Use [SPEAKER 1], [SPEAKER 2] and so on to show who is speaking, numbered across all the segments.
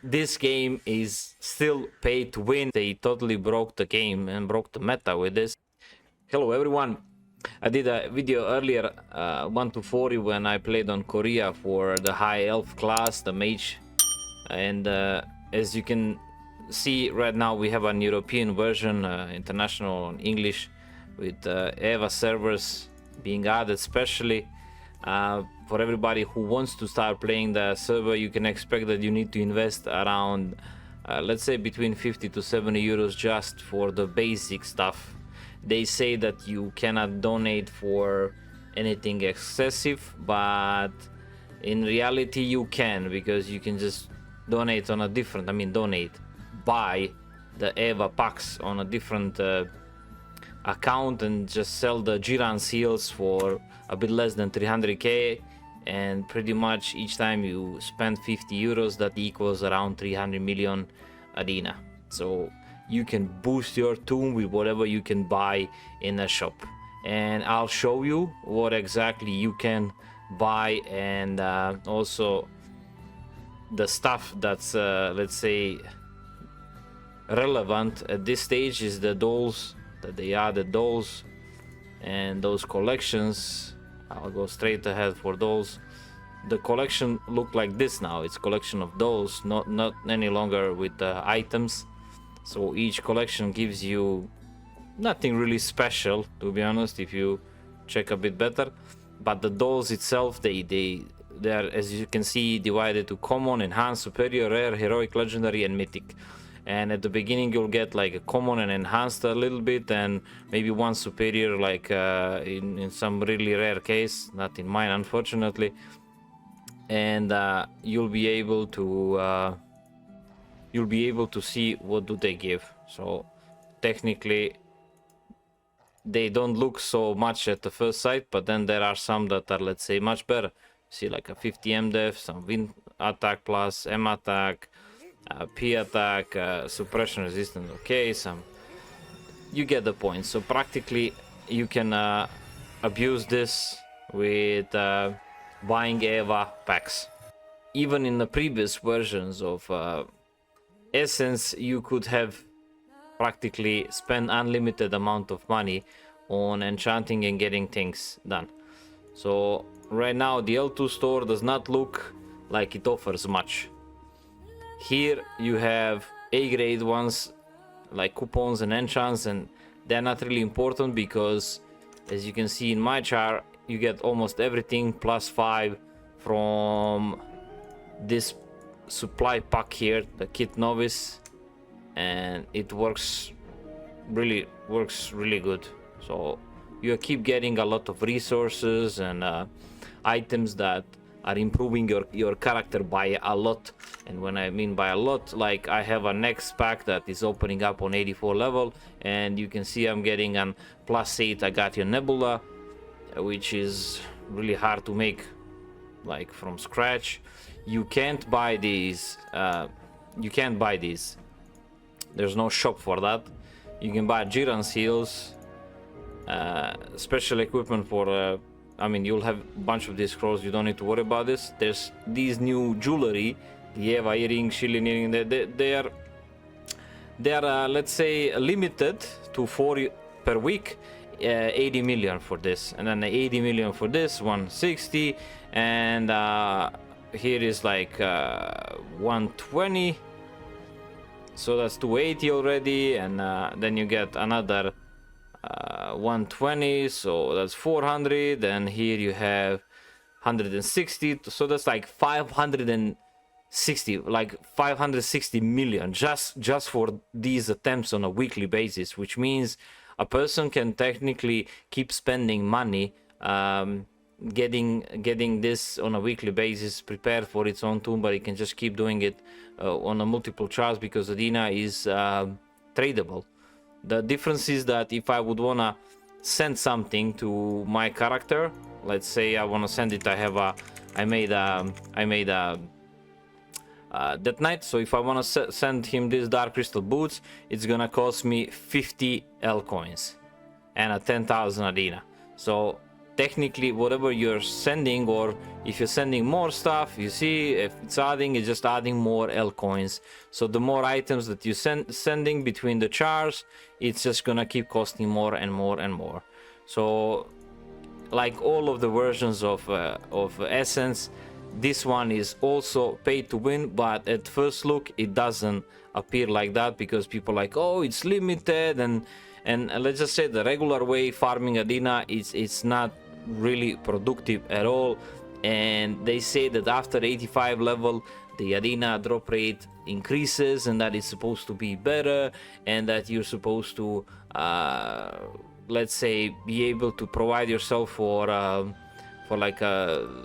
[SPEAKER 1] this game is still pay to win. They totally broke the game and broke the meta with this. Hello everyone. I did a video earlier, 1 to 40, when I played on Korea for the high elf class, the mage. And as you can see right now, we have an European version, international on English, with EVA servers being added specially. For everybody who wants to start playing the server, you can expect that you need to invest around, let's say, between 50 to 70 euros just for the basic stuff. They say that you cannot donate for anything excessive, but in reality you can, because you can just donate on a different, buy the EVA packs on a different account and just sell the Jiran seals for a bit less than 300k, and pretty much each time you spend 50 euros, that equals around 300 million arena. So you can boost your tomb with whatever you can buy in a shop, and I'll show you what exactly you can buy, and also the stuff that's let's say relevant at this stage is the dolls, that they added dolls and those collections. I'll go straight ahead for dolls. The collection look like this now. It's collection of dolls, not any longer with items. So each collection gives you nothing really special, to be honest, if you check a bit better. But the dolls itself, they are, as you can see, divided to common, enhanced, superior, rare, heroic, legendary, and mythic. And at the beginning you'll get like a common and enhanced a little bit, and maybe one superior, like in some really rare case, not in mine unfortunately. And you'll be able to see what do they give. So technically they don't look so much at the first sight, but then there are some that are, let's say, much better. See, like a 50 M def, some wind attack plus, M attack, P attack, suppression resistance. Okay, some, you get the point. So practically you can abuse this with buying EVA packs. Even in the previous versions of Essence, you could have practically spent unlimited amount of money on enchanting and getting things done. So right now the L2 store does not look like it offers much. Here you have A grade ones like coupons and enchants, and they're not really important because, as you can see in my chart, you get almost everything +5 from this supply pack here, the Kit Novice, and it works really good. So you keep getting a lot of resources and items that are improving your character by a lot. And when I mean by a lot, like I have a next pack that is opening up on 84 level, and you can see I'm getting an +8 Agathion Nebula, which is really hard to make, like from scratch. You can't buy these. There's no shop for that. You can buy Jiran seals, special equipment for you'll have a bunch of these scrolls, you don't need to worry about this. There's these new jewelry, the EVA earring, shilling earring, they are let's say limited to 4 per week. 80 million for this, and then 80 million for this, 160, and here is like 120, so that's 280 already, and then you get another 120, so that's 400, and here you have 160, so that's like 560 million just for these attempts on a weekly basis, which means a person can technically keep spending money, getting this on a weekly basis, prepared for its own tomb, but he can just keep doing it on a multiple charts, because Adina is tradable. The difference is that if I would wanna send something to my character, let's say I wanna send it, I made a Death Knight, so if I want to send him this Dark Crystal boots, it's gonna cost me 50 L coins and a 10,000 Adina. So technically whatever you're sending, or if you're sending more stuff, you see if it's adding, it's just adding more L coins. So the more items that you sending between the chars, it's just gonna keep costing more and more and more. So like all of the versions of Essence, this one is also pay to win, but at first look it doesn't appear like that, because people are like, oh, it's limited, and let's just say the regular way farming Adina it's not really productive at all. And they say that after 85 level the Adina drop rate increases, and that it's supposed to be better, and that you're supposed to let's say be able to provide yourself for like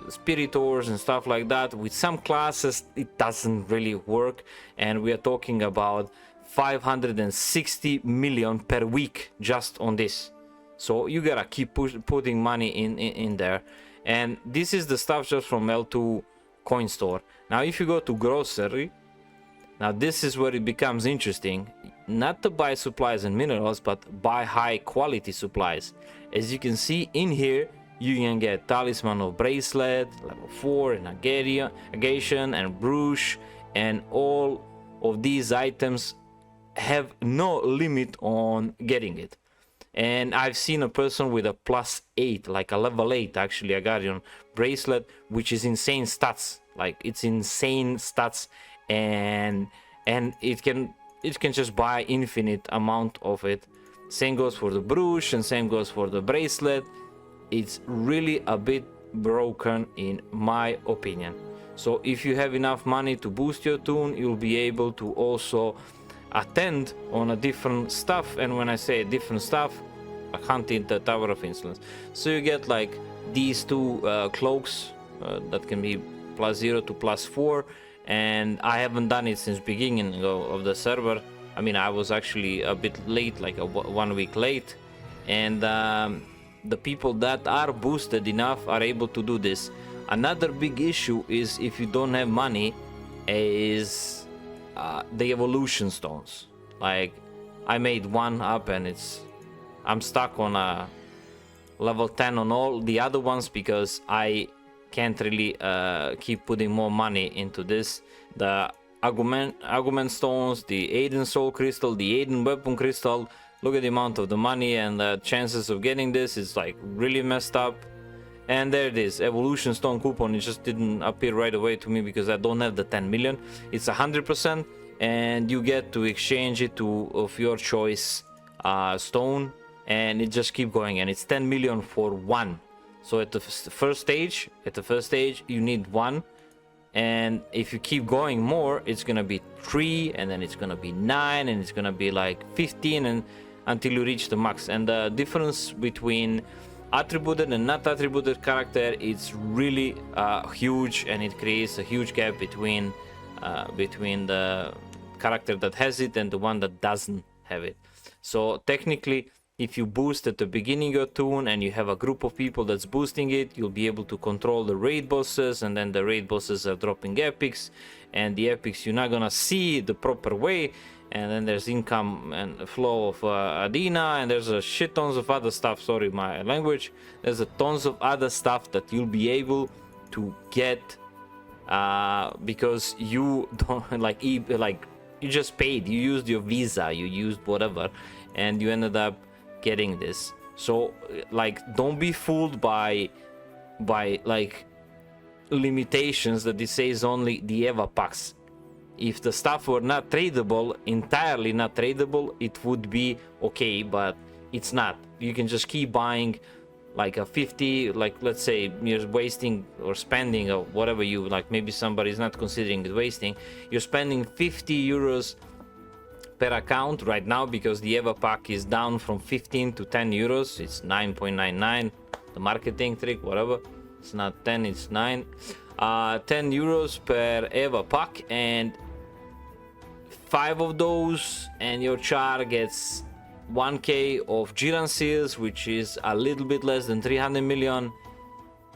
[SPEAKER 1] spiritors and stuff like that. With some classes it doesn't really work, and we are talking about 560 million per week just on this. So you gotta keep putting money in there. And this is the stuff just from L2 coin store. Now if you go to grocery, now this is where it becomes interesting. Not to buy supplies and minerals, but buy high quality supplies. As you can see in here, you can get Talisman of Bracelet, level 4, and Negation, and Brush, and all of these items have no limit on getting it. And I've seen a person with a +8, like a level 8 actually, a Guardian Bracelet, which is insane stats. Like it's insane stats, and it can just buy infinite amount of it. Same goes for the Brush, and same goes for the Bracelet. It's really a bit broken in my opinion. So if you have enough money to boost your toon, you'll be able to also attend on a different stuff. And when I say different stuff, like hunting the Tower of Insolence. So you get like these two cloaks that can be +0 to +4, and I haven't done it since beginning of the server. I mean, I was actually a bit late, like 1 week late, and the people that are boosted enough are able to do this. Another big issue is if you don't have money is the evolution stones. Like I made one up, and I'm stuck on a level 10 on all the other ones, because I can't really keep putting more money into this. The argument stones, the Aiden soul crystal, the Aiden weapon crystal, look at the amount of the money, and the chances of getting this is like really messed up. And there it is, evolution stone coupon. It just didn't appear right away to me because I don't have the 10 million. It's 100%, and you get to exchange it to of your choice stone, and it just keep going, and it's 10 million for one. So at the first stage you need one, and if you keep going more, it's gonna be 3, and then it's gonna be 9, and it's gonna be like 15, and until you reach the max. And the difference between attributed and not attributed character, it's really huge, and it creates a huge gap between the character that has it and the one that doesn't have it. So technically, if you boost at the beginning of your toon and you have a group of people that's boosting it, you'll be able to control the raid bosses, and then the raid bosses are dropping epics, and the epics you're not gonna see the proper way. And then there's income and flow of Adina, and there's a shit tons of other stuff. Sorry, my language. There's a tons of other stuff that you'll be able to get because you don't like you just paid. You used your Visa, you used whatever, and you ended up getting this. So like, don't be fooled by like limitations that it says only the Eva packs. If the stuff were not tradable, entirely not tradable, it would be okay, but it's not. You can just keep buying like a 50, like let's say you're wasting or spending or whatever you like, maybe somebody's not considering it wasting. You're spending 50 euros per account right now because the Eva pack is down from 15 to 10 euros. It's 9.99, the marketing trick, whatever. It's not 10, it's 9. 10 euros per Eva pack, and 5 of those, and your char gets 1k of Jiran seals, which is a little bit less than 300 million,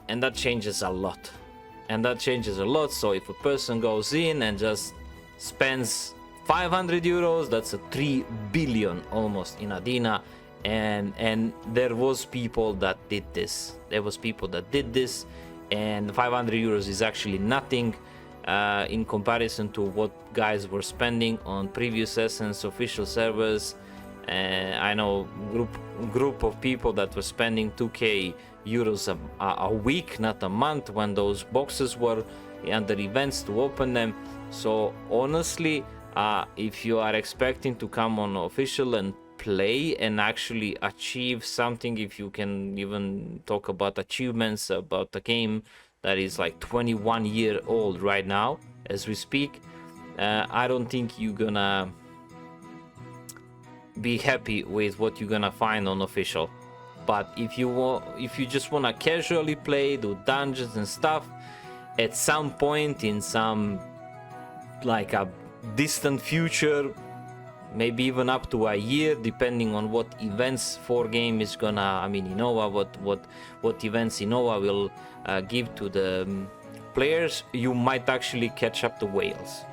[SPEAKER 1] and that changes a lot. So if a person goes in and just spends 500 euros, that's a 3 billion almost in Adina, and there was people that did this. And 500 euros is actually nothing in comparison to what guys were spending on previous Essence official servers. I know group of people that were spending 2k euros a week, not a month, when those boxes were under events to open them. So honestly, if you are expecting to come on official and play and actually achieve something, if you can even talk about achievements about the game that is like 21 year old right now as we speak, I don't think you're gonna be happy with what you're gonna find on official. But if you just wanna casually play, do dungeons and stuff, at some point in some like a distant future, maybe even up to a year, depending on what events 4Game is gonna, I mean Innova, what events Innova will give to the players, you might actually catch up the whales.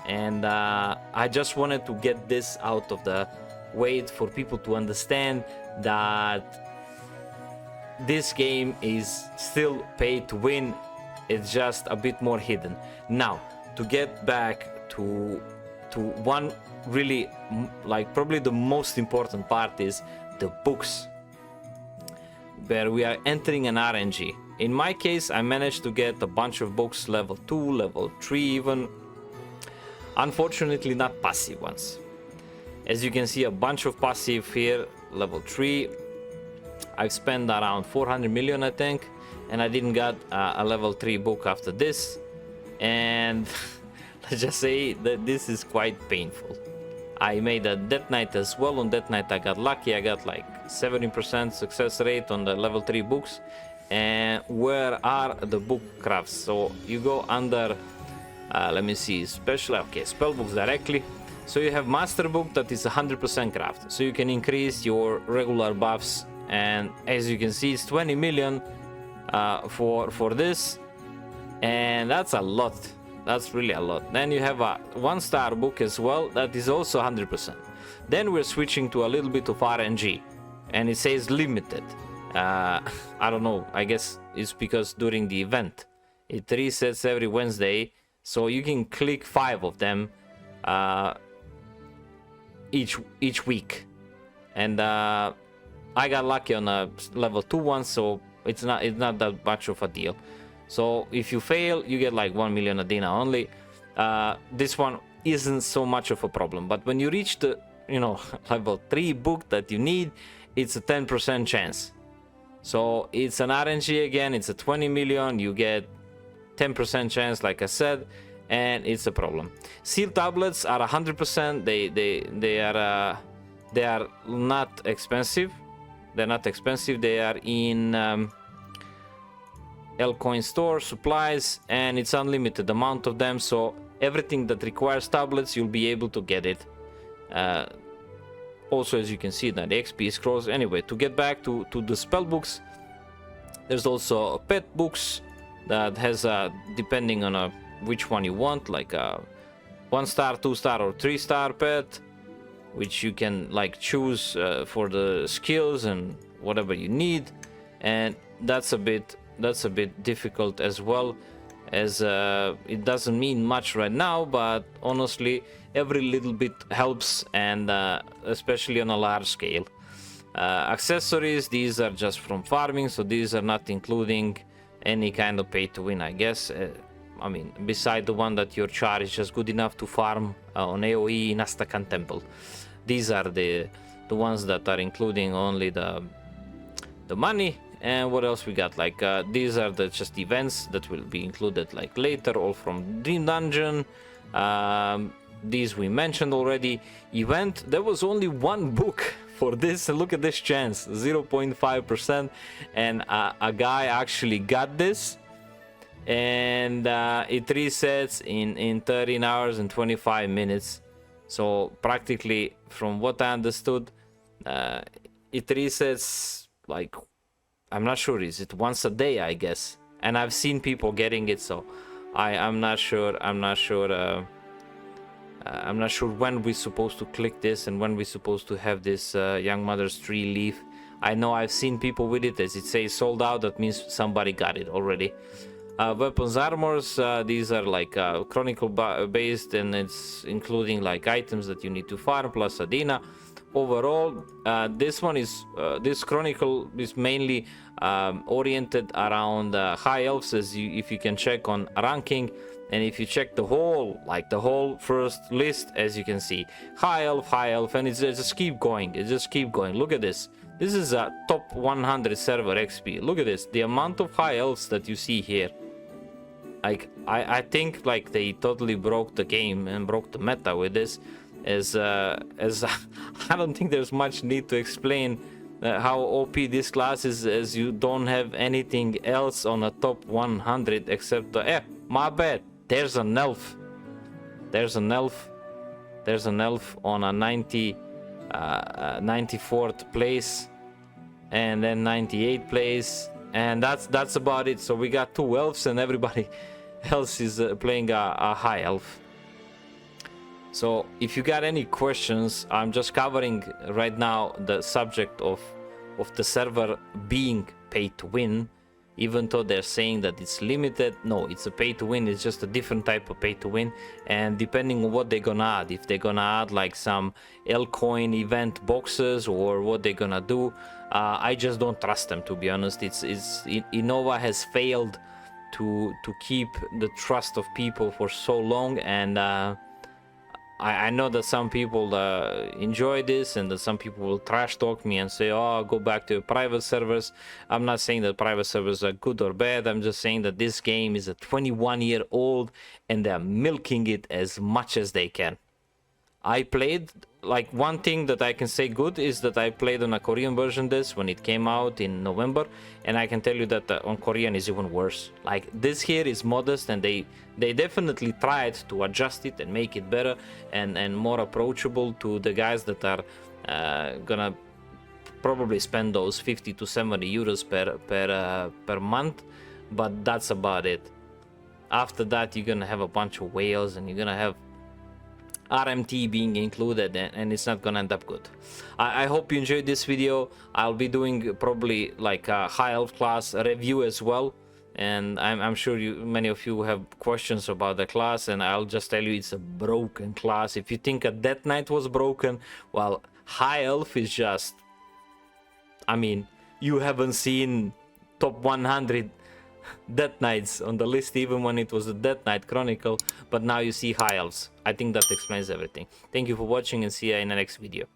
[SPEAKER 1] And I just wanted to get this out of the way for people to understand that this game is still pay to win. It's just a bit more hidden. Now, to get back to one really, like, probably the most important part is the books, where we are entering an RNG. In my case, I managed to get a bunch of books, level 2, level 3 even. Unfortunately, not passive ones. As you can see, a bunch of passive here, level 3. I've spent around 400 million, I think, and I didn't get a level 3 book after this. And let's just say that this is quite painful. I made a Death Knight as well. On Death Knight I got lucky. I got like 70% success rate on the level 3 books. And where are the book crafts? So you go under, let me see, special, okay, spell books directly. So you have master book that is 100% craft. So you can increase your regular buffs. And as you can see, it's 20 million for this. And that's a lot. That's really a lot. Then you have a 1-star book as well that is also 100%. Then we're switching to a little bit of RNG, and it says limited. I don't know, I guess it's because during the event it resets every Wednesday, so you can click 5 of them each week. And I got lucky on a level 2 one, so it's not that much of a deal. So if you fail, you get like 1 million Adina only. This one isn't so much of a problem, but when you reach the, you know, level 3 book that you need, it's a 10% chance. So it's an RNG again, it's a 20 million, you get 10% chance, like I said, and it's a problem. Seal tablets are 100%. They are not expensive. They're not expensive. They are in Lcoin store supplies, and it's unlimited amount of them. So everything that requires tablets, you'll be able to get it. Also, as you can see, that XP scrolls. Anyway, to get back to the spell books, there's also pet books that has depending on which one you want, like a 1-star, 2-star, or 3-star pet, which you can like choose for the skills and whatever you need. And that's a bit difficult as well, as it doesn't mean much right now, but honestly every little bit helps, and especially on a large scale. Accessories, these are just from farming, so these are not including any kind of pay to win, I guess. I mean, beside the one that your char is just good enough to farm on AoE in Astrakhan Temple. These are the ones that are including only the money. And what else we got? Like these are the just events that will be included like later, all from Dream Dungeon. These we mentioned already. Event, there was only one book for this, and look at this chance, 0.5%, and a guy actually got this, and it resets in 13 hours and 25 minutes. So practically, from what I understood, it resets like, I'm not sure, is it once a day, I guess, and I've seen people getting it, so I'm not sure I'm not sure when we're supposed to click this and when we're supposed to have this Young Mother's Tree leaf. I know I've seen people with it. As it says sold out, that means somebody got it already. Weapons, armors, these are like chronicle based, and it's including like items that you need to farm plus Adina. Overall, this one is this chronicle is mainly oriented around high elves, as if you can check on ranking. And if you check the whole first list, as you can see, high elf, and it just keep going. It just keep going. Look at this. This is a top 100 server XP. Look at this. The amount of high elves that you see here. Like I think like they totally broke the game and broke the meta with this. As I don't think there's much need to explain how OP this class is, as you don't have anything else on a top 100 except my bad. There's an elf. There's an elf on a 94th place, and then 98th place, and that's about it. So we got 2 elves, and everybody else is playing a high elf. So if you got any questions, I'm just covering right now the subject of the server being pay to win. Even though they're saying that it's limited, no, it's a pay to win. It's just a different type of pay to win, and depending on what they're gonna add, if they're gonna add like some L-coin event boxes or what they're gonna do, I just don't trust them, to be honest. Innova has failed to keep the trust of people for so long, and I know that some people enjoy this, and that some people will trash talk me and say, oh, go back to private servers. I'm not saying that private servers are good or bad. I'm just saying that this game is a 21-year-old, and they're milking it as much as they can. I played, like, one thing that I can say good is that I played on a Korean version this when it came out in November, and I can tell you that on Korean is even worse. Like, this here is modest, and they definitely tried to adjust it and make it better and more approachable to the guys that are gonna probably spend those 50 to 70 euros per month, but that's about it. After that, you're gonna have a bunch of whales, and you're gonna have RMT being included, and it's not gonna end up good. I hope you enjoyed this video. I'll be doing probably like a high elf class review as well, and I'm sure many of you have questions about the class, and I'll just tell you it's a broken class. If you think a Death Knight was broken, well, high elf is just, I mean, you haven't seen top 100 Death Knights on the list, even when it was a Death Knight Chronicle, but now you see high elves. I think that explains everything. Thank you for watching, and see you in the next video.